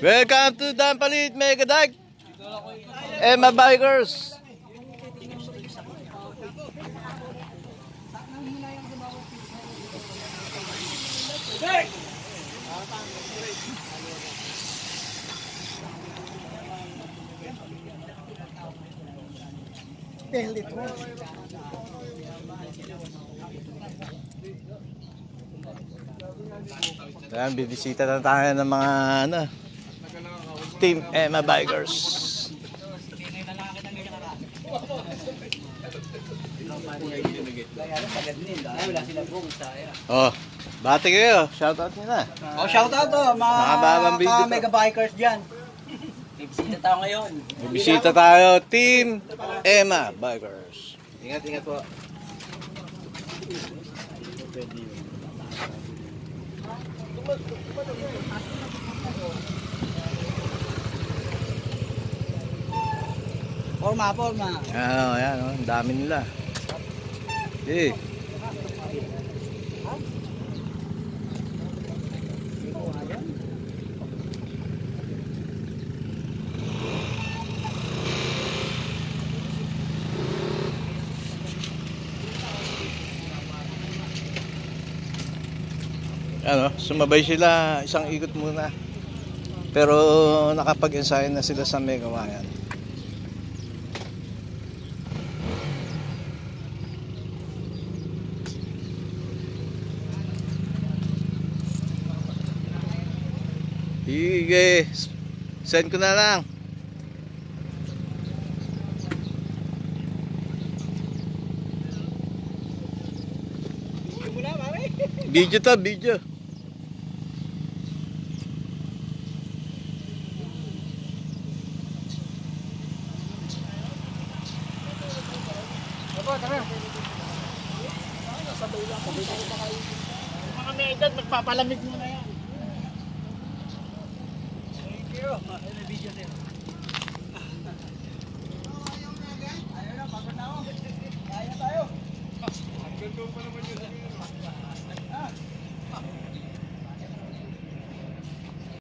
Welcome to Dampalit Mega Dike Emma Bikers. Ayan, bibisita na tayo ng mga Team Emma Bikers. Oh, bati kayo. Shoutout nyo na. Oh, shoutout to mga Mega Bikers dyan. Bibisita tayo ngayon. Bibisita tayo, Team Emma Bikers. Ingat, ingat po. Forma. Ayan, ang dami nila. Eh. Ano, sumabay sila isang ikot muna. Pero nakapag-ensayo na sila sa Megawayan. Sige, send ko na lang. Video to, video. Mga may edad, magpapalamig mo na yan. Thank you. May video din. Ayaw na, pagod na ako. Kaya tayo. Hanggang doon pa naman yun.